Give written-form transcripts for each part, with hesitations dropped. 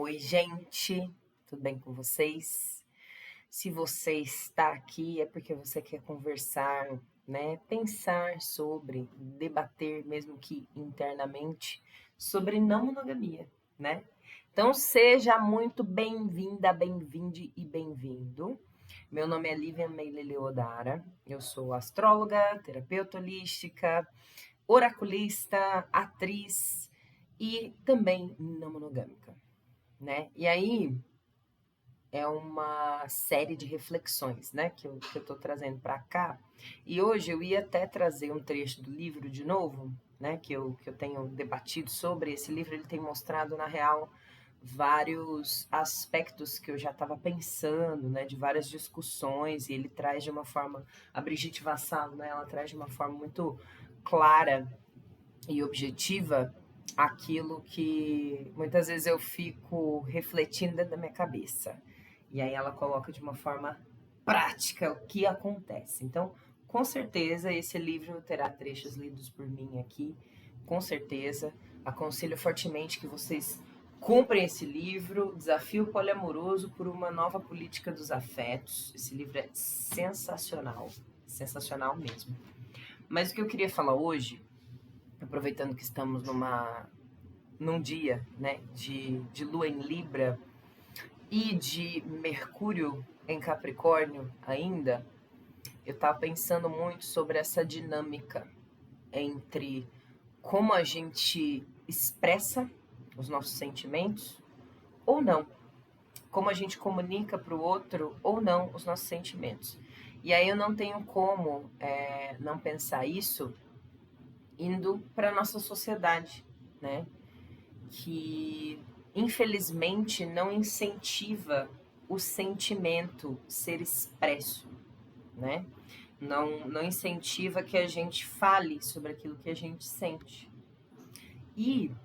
Oi, gente, tudo bem com vocês? Se você está aqui é porque você quer conversar, né? Pensar sobre, debater, mesmo que internamente, sobre não monogamia, né? Então, seja muito bem-vinda, bem-vinde e bem-vindo. Meu nome é Lívia Meile Leodara, eu sou astróloga, terapeuta holística, oraculista, atriz e também não monogâmica, né? E aí é uma série de reflexões, né, que eu tô trazendo para cá. E hoje eu ia até trazer um trecho do livro de novo, né, que eu tenho debatido sobre. Esse livro. Ele tem mostrado, na real, vários aspectos que eu já estava pensando, né, de várias discussões, e ele traz de uma forma, a Brigitte Vassalo, né, ela traz de uma forma muito clara e objetiva aquilo que muitas vezes eu fico refletindo dentro da minha cabeça. E aí ela coloca de uma forma prática o que acontece. Então, com certeza, esse livro terá trechos lidos por mim aqui, com certeza. Aconselho fortemente que vocês comprem esse livro, Desafio Poliamoroso por uma Nova Política dos Afetos. Esse livro é sensacional mesmo. Mas o que eu queria falar hoje, aproveitando que estamos num dia, né, de Lua em Libra e de Mercúrio em Capricórnio ainda, eu estava pensando muito sobre essa dinâmica entre como a gente expressa os nossos sentimentos ou não, como a gente comunica para o outro ou não os nossos sentimentos. E aí eu não tenho como não pensar isso indo para a nossa sociedade, né? Que infelizmente não incentiva o sentimento ser expresso, né? Não incentiva que a gente fale sobre aquilo que a gente sente. E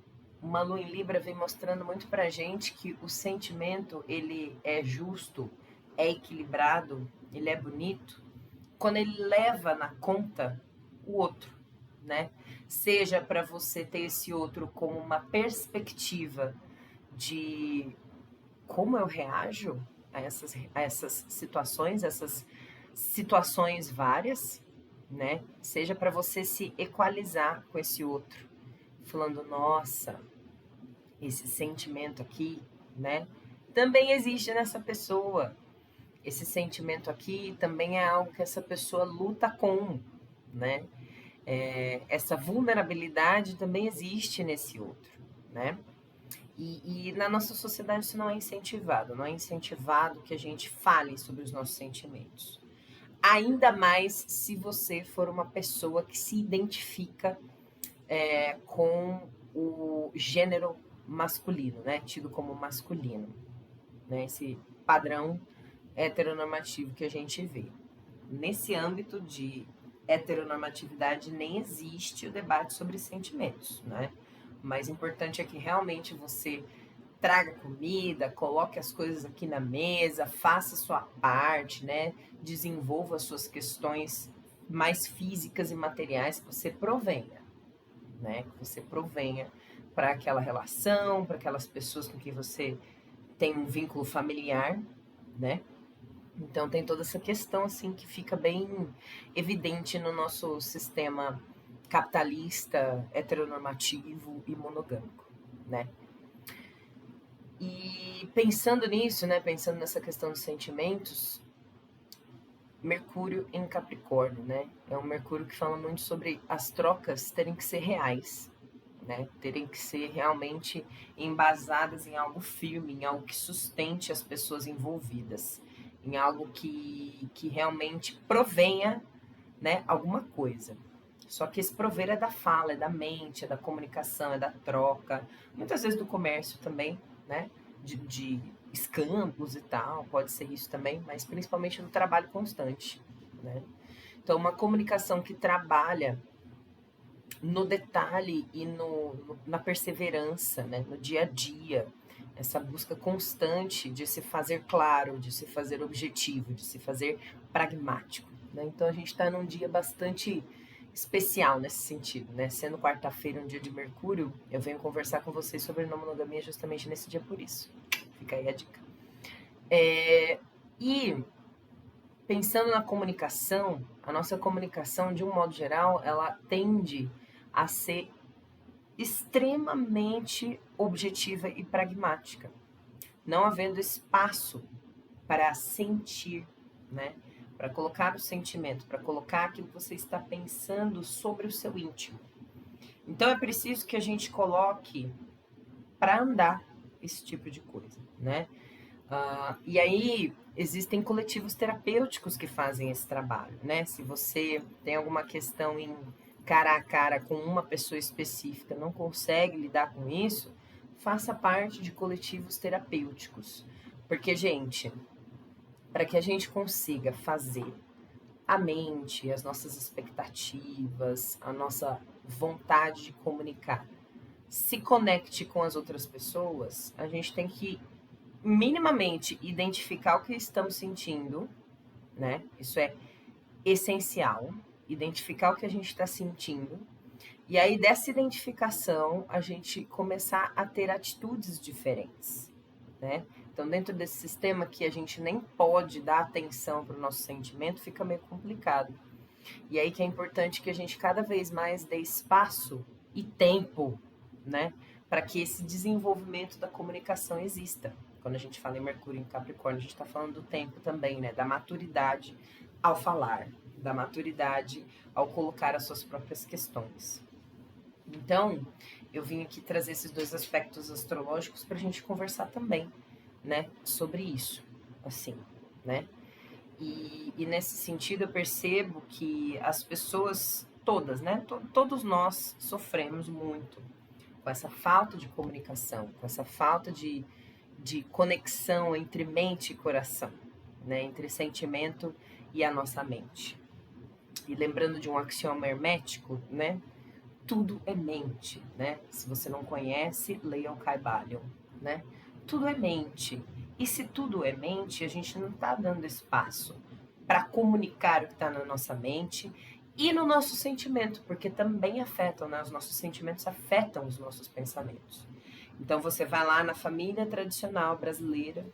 uma Lua em Libra vem mostrando muito pra gente que o sentimento, ele é justo, é equilibrado, ele é bonito, quando ele leva na conta o outro, né? Seja para você ter esse outro como uma perspectiva de como eu reajo a essas essas situações várias, né? Seja para você se equalizar com esse outro, falando, nossa, esse sentimento aqui, né? Também existe nessa pessoa. Esse sentimento aqui também é algo que essa pessoa luta com, né? Essa vulnerabilidade também existe nesse outro, né? E na nossa sociedade isso não é incentivado que a gente fale sobre os nossos sentimentos. Ainda mais se você for uma pessoa que se identifica com o gênero masculino, né? Tido como masculino, né? Esse padrão heteronormativo que a gente vê. Nesse âmbito de heteronormatividade nem existe o debate sobre sentimentos, né? O mais importante é que realmente você traga comida, coloque as coisas aqui na mesa, faça a sua parte, né? Desenvolva as suas questões mais físicas e materiais, que você provenha, né? Que você provenha para aquela relação, para aquelas pessoas com quem você tem um vínculo familiar, né? Então tem toda essa questão assim que fica bem evidente no nosso sistema capitalista, heteronormativo e monogâmico, né? E pensando nisso, né, pensando nessa questão dos sentimentos, Mercúrio em Capricórnio, né? É um Mercúrio que fala muito sobre as trocas terem que ser reais, né? Terem que ser realmente embasadas em algo firme, em algo que sustente as pessoas envolvidas, em algo que realmente provenha, né, alguma coisa. Só que esse prover é da fala, é da mente, é da comunicação, é da troca, muitas vezes do comércio também, né? De escampos e tal, pode ser isso também, mas principalmente no trabalho constante, né? Então, uma comunicação que trabalha no detalhe e na perseverança, né? No dia a dia, essa busca constante de se fazer claro, de se fazer objetivo, de se fazer pragmático, né? Então, a gente está num dia bastante especial nesse sentido, né? Sendo quarta-feira um dia de Mercúrio, eu venho conversar com vocês sobre não monogamia justamente nesse dia por isso. Fica aí a dica. E pensando na comunicação, a nossa comunicação, de um modo geral, ela tende a ser extremamente objetiva e pragmática, não havendo espaço para sentir, né? Para colocar o sentimento, para colocar aquilo que você está pensando sobre o seu íntimo. Então é preciso que a gente coloque para andar esse tipo de coisa, né? E aí existem coletivos terapêuticos que fazem esse trabalho, né? Se você tem alguma questão em cara a cara com uma pessoa específica, não consegue lidar com isso, faça parte de coletivos terapêuticos. Porque, gente, para que a gente consiga fazer a mente, as nossas expectativas, a nossa vontade de comunicar, se conecte com as outras pessoas, a gente tem que minimamente identificar o que estamos sentindo, né? Isso é essencial, identificar o que a gente está sentindo. E aí, dessa identificação, a gente começar a ter atitudes diferentes, né? Então, dentro desse sistema que a gente nem pode dar atenção para o nosso sentimento, fica meio complicado. E aí que é importante que a gente cada vez mais dê espaço e tempo, né? Para que esse desenvolvimento da comunicação exista. Quando a gente fala em Mercúrio em Capricórnio, a gente está falando do tempo também, né? Da maturidade ao falar, da maturidade ao colocar as suas próprias questões. Então, eu vim aqui trazer esses dois aspectos astrológicos para a gente conversar também, né? Sobre isso, assim, né? E nesse sentido eu percebo que as pessoas todas, né? Todos nós sofremos muito com essa falta de comunicação, com essa falta de conexão entre mente e coração, né? Entre sentimento e a nossa mente. E lembrando de um axioma hermético, né? Tudo é mente, né? Se você não conhece, leia o Kybalion, né? Tudo é mente. E se tudo é mente, a gente não está dando espaço para comunicar o que está na nossa mente e no nosso sentimento, porque também afetam, né? Os nossos sentimentos afetam os nossos pensamentos. Então você vai lá na família tradicional brasileira,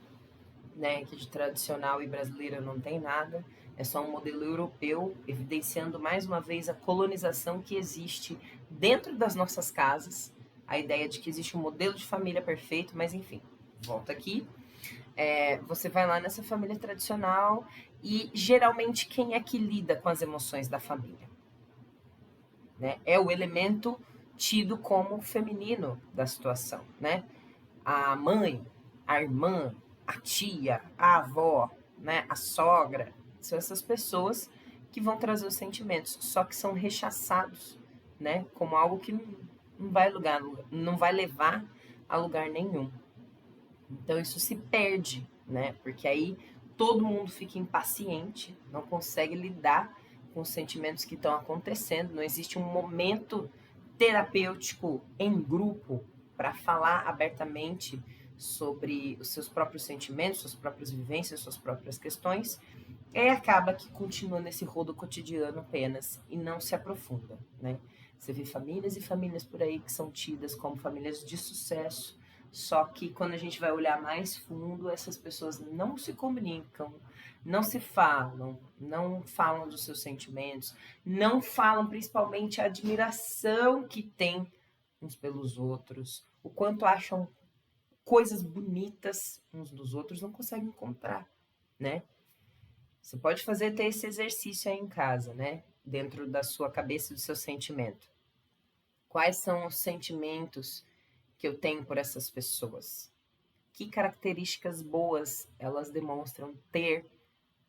né? Que de tradicional e brasileira não tem nada, é só um modelo europeu, evidenciando mais uma vez a colonização que existe dentro das nossas casas, a ideia de que existe um modelo de família perfeito, mas enfim, volta aqui. Você vai lá nessa família tradicional e geralmente quem é que lida com as emoções da família? Né? É o elemento tido como feminino da situação, né? A mãe, a irmã, a tia, a avó, né? A sogra, são essas pessoas que vão trazer os sentimentos, só que são rechaçados, né? Como algo que não vai levar a lugar nenhum. Então isso se perde, né? Porque aí todo mundo fica impaciente, não consegue lidar com os sentimentos que estão acontecendo, não existe um momento terapêutico em grupo para falar abertamente sobre os seus próprios sentimentos, suas próprias vivências, suas próprias questões, e acaba que continua nesse rodo cotidiano apenas e não se aprofunda, né? Você vê famílias e famílias por aí que são tidas como famílias de sucesso, só que quando a gente vai olhar mais fundo, essas pessoas não se comunicam, não falam dos seus sentimentos, não falam principalmente a admiração que têm uns pelos outros, o quanto acham coisas bonitas uns dos outros, não conseguem encontrar, né? Você pode ter esse exercício aí em casa, né? Dentro da sua cabeça e do seu sentimento. Quais são os sentimentos que eu tenho por essas pessoas? Que características boas elas demonstram ter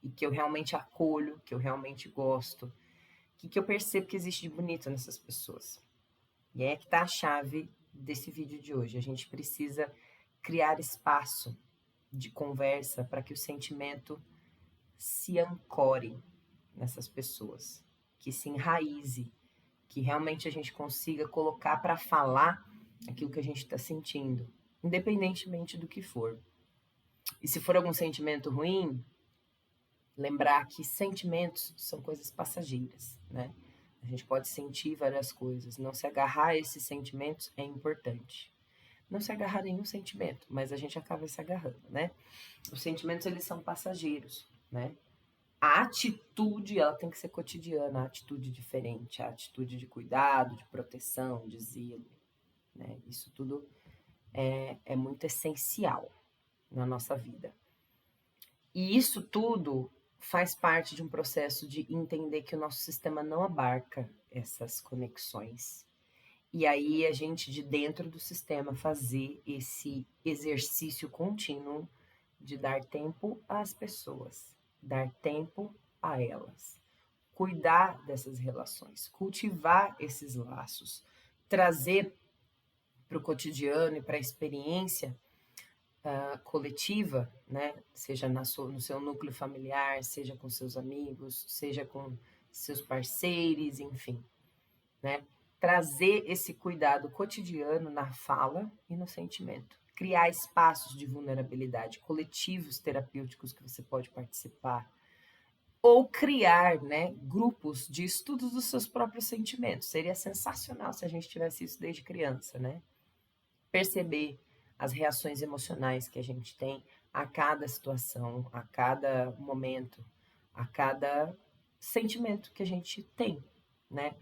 e que eu realmente acolho, que eu realmente gosto? O que eu percebo que existe de bonito nessas pessoas? E é que está a chave desse vídeo de hoje. A gente precisa criar espaço de conversa para que o sentimento se ancore nessas pessoas, que se enraize, que realmente a gente consiga colocar para falar aquilo que a gente está sentindo, independentemente do que for. E se for algum sentimento ruim, lembrar que sentimentos são coisas passageiras, né? A gente pode sentir várias coisas, não se agarrar a esses sentimentos é importante. não se agarrar a nenhum sentimento, mas a gente acaba se agarrando, né? Os sentimentos, eles são passageiros, né? A atitude, ela tem que ser cotidiana, a atitude diferente, a atitude de cuidado, de proteção, de zelo, né? Isso tudo é muito essencial na nossa vida. E isso tudo faz parte de um processo de entender que o nosso sistema não abarca essas conexões. E aí a gente, de dentro do sistema, fazer esse exercício contínuo de dar tempo às pessoas, dar tempo a elas, cuidar dessas relações, cultivar esses laços, trazer para o cotidiano e para a experiência coletiva, né? Seja no seu núcleo familiar, seja com seus amigos, seja com seus parceiros, enfim, né? Trazer esse cuidado cotidiano na fala e no sentimento. Criar espaços de vulnerabilidade, coletivos terapêuticos que você pode participar. Ou criar, né, grupos de estudos dos seus próprios sentimentos. Seria sensacional se a gente tivesse isso desde criança, né? Perceber as reações emocionais que a gente tem a cada situação, a cada momento, a cada sentimento que a gente tem, né?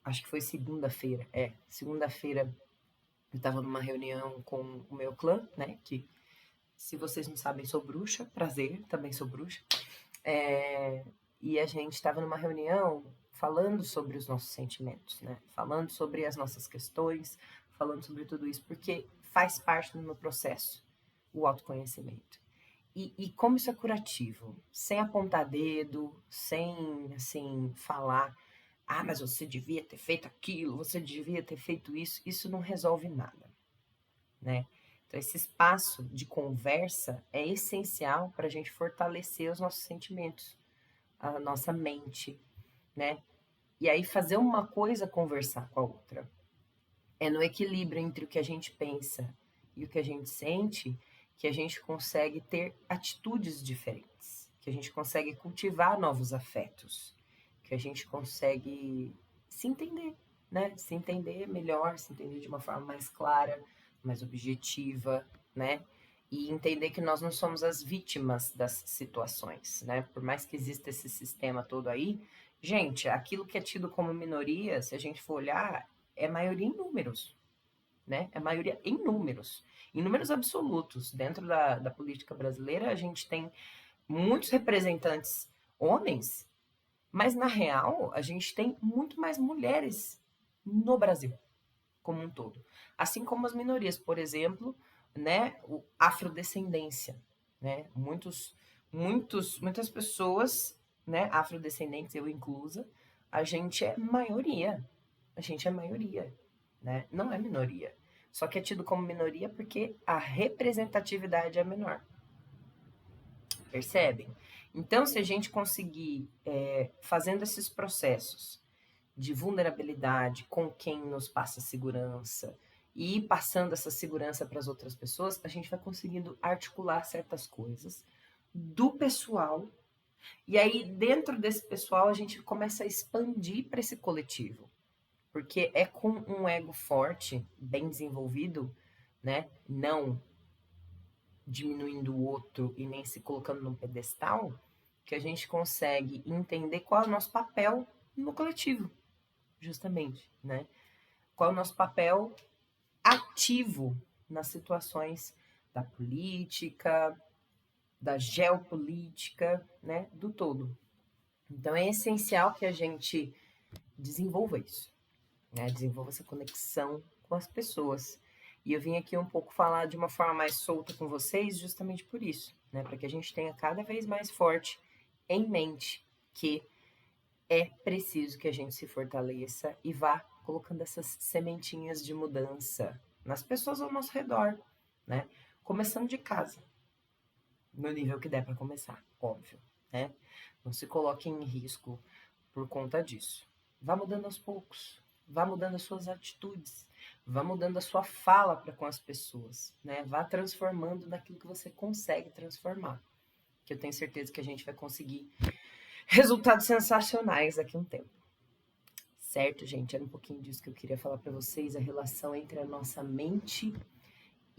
Acho que foi segunda-feira, segunda-feira eu estava numa reunião com o meu clã, né, que se vocês não sabem, sou bruxa, prazer, também sou bruxa, e a gente estava numa reunião falando sobre os nossos sentimentos, né, falando sobre as nossas questões, falando sobre tudo isso, porque faz parte do meu processo, o autoconhecimento. E como isso é curativo, sem apontar dedo, sem, assim, falar, mas você devia ter feito aquilo, você devia ter feito isso não resolve nada, né? Então, esse espaço de conversa é essencial para a gente fortalecer os nossos sentimentos, a nossa mente, né? E aí fazer uma coisa conversar com a outra. É no equilíbrio entre o que a gente pensa e o que a gente sente que a gente consegue ter atitudes diferentes, que a gente consegue cultivar novos afetos, que a gente consegue se entender, né? Se entender melhor, se entender de uma forma mais clara, mais objetiva, né? E entender que nós não somos as vítimas das situações, né? Por mais que exista esse sistema todo aí, gente, aquilo que é tido como minoria, se a gente for olhar, é maioria em números, né? É maioria em números absolutos. Dentro da política brasileira, a gente tem muitos representantes homens, mas na real, a gente tem muito mais mulheres no Brasil como um todo. Assim como as minorias, por exemplo, né, o afrodescendência, né? Muitas pessoas, né, afrodescendentes, eu inclusa, a gente é maioria. A gente é maioria, né? Não é minoria. Só que é tido como minoria porque a representatividade é menor. Percebem? Então, se a gente conseguir, fazendo esses processos de vulnerabilidade com quem nos passa segurança e ir passando essa segurança para as outras pessoas, a gente vai conseguindo articular certas coisas do pessoal. E aí, dentro desse pessoal, a gente começa a expandir para esse coletivo. Porque é com um ego forte, bem desenvolvido, né? Não diminuindo o outro e nem se colocando num pedestal, que a gente consegue entender qual é o nosso papel no coletivo, justamente, né? Qual é o nosso papel ativo nas situações da política, da geopolítica, né? Do todo. Então é essencial que a gente desenvolva isso, né? Desenvolva essa conexão com as pessoas. E eu vim aqui um pouco falar de uma forma mais solta com vocês, justamente por isso, né? Para que a gente tenha cada vez mais forte em mente que é preciso que a gente se fortaleça e vá colocando essas sementinhas de mudança nas pessoas ao nosso redor, né? Começando de casa, no nível que der para começar, óbvio, né? Não se coloque em risco por conta disso. Vá mudando aos poucos, vá mudando as suas atitudes, vá mudando a sua fala para com as pessoas, né? Vá transformando naquilo que você consegue transformar. Que eu tenho certeza que a gente vai conseguir resultados sensacionais daqui a um tempo. Certo, gente? Era um pouquinho disso que eu queria falar para vocês, a relação entre a nossa mente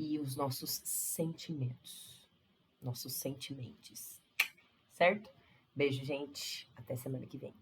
e os nossos sentimentos. Nossos sentimentos. Certo? Beijo, gente. Até semana que vem.